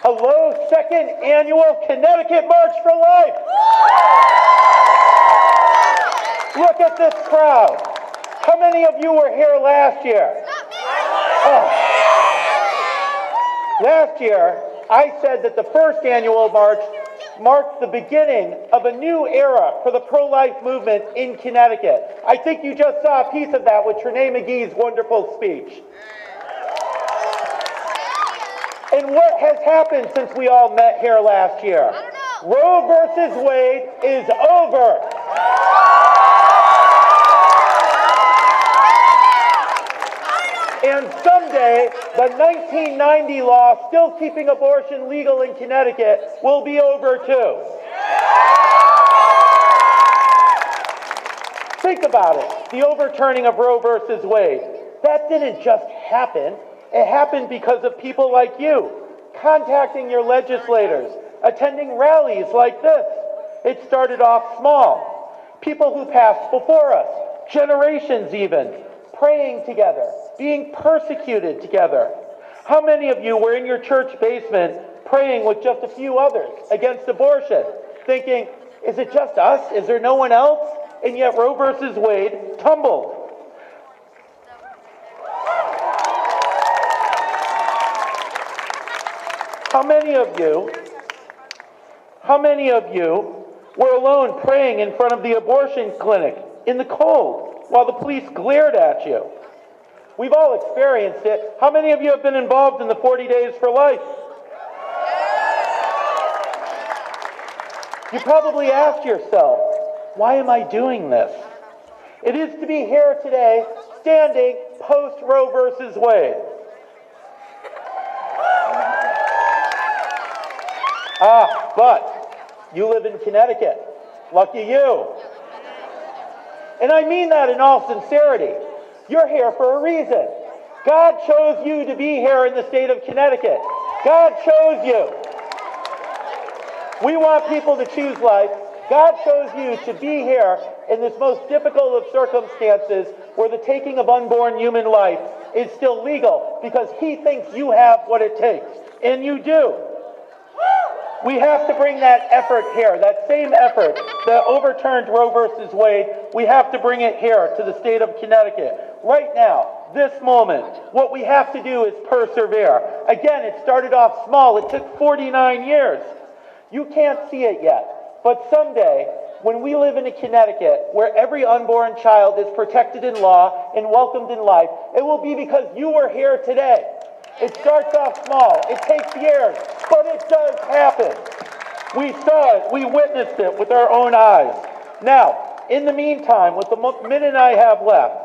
Hello, second annual Connecticut March for Life. Look at this crowd. How many of you were here last year? Oh. Last year, I said that the first annual march marked the beginning of a new era for the pro-life movement in Connecticut. I think you just saw a piece of that with Trenae McGee's wonderful speech. And what has happened since we all met here last year? Roe versus Wade is over. And someday, the 1990 law still keeping abortion legal in Connecticut will be over too. Think about it, the overturning of Roe versus Wade. That didn't just happen. It happened because of people like you, contacting your legislators, attending rallies like this. It started off small. People who passed before us, generations even, praying together, being persecuted together. How many of you were in your church basement praying with just a few others against abortion, thinking, is it just us? Is there no one else? And yet Roe versus Wade tumbled. How many of you were alone praying in front of the abortion clinic in the cold while the police glared at you? We've all experienced it. How many of you have been involved in the 40 Days for Life? You probably asked yourself, why am I doing this? It is to be here today, standing post Roe versus Wade. But you live in Connecticut. Lucky you. And I mean that in all sincerity. You're here for a reason. God chose you to be here in the state of Connecticut. God chose you. We want people to choose life. God chose you to be here in this most difficult of circumstances where the taking of unborn human life is still legal because he thinks you have what it takes. And you do. We have to bring that effort here, that same effort that overturned Roe versus Wade, we have to bring it here to the state of Connecticut. Right now, this moment, what we have to do is persevere. Again, it started off small. It took 49 years. You can't see it yet, but someday, when we live in a Connecticut where every unborn child is protected in law and welcomed in life, it will be because you were here today. It starts off small. It takes years, but it does happen. We saw it. We witnessed it with our own eyes. Now, in the meantime, with the minute I have left,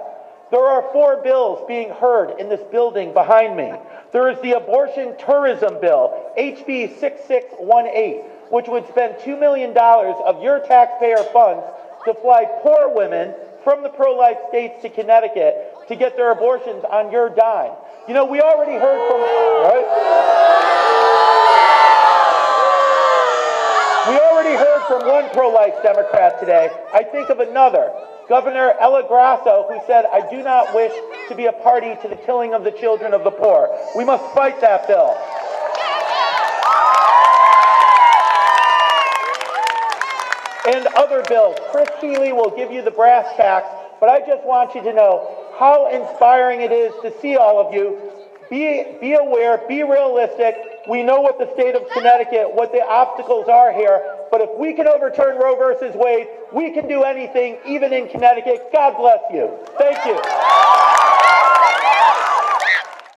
there are 4 bills being heard in this building behind me. There is the abortion tourism bill, HB 6618, which would spend $2 million of your taxpayer funds to fly poor women from the pro-life states to Connecticut to get their abortions on your dime. You know, we already heard from, right? We already heard from one pro-life Democrat today. I think of another, Governor Ella Grasso, who said, I do not wish to be a party to the killing of the children of the poor. We must fight that bill. And other bills. Chris Healy will give you the brass tacks, but I just want you to know how inspiring it is to see all of you. Be aware, be realistic. We know what the state of Connecticut, what the obstacles are here, but if we can overturn Roe versus Wade, we can do anything, even in Connecticut. God bless you. Thank you.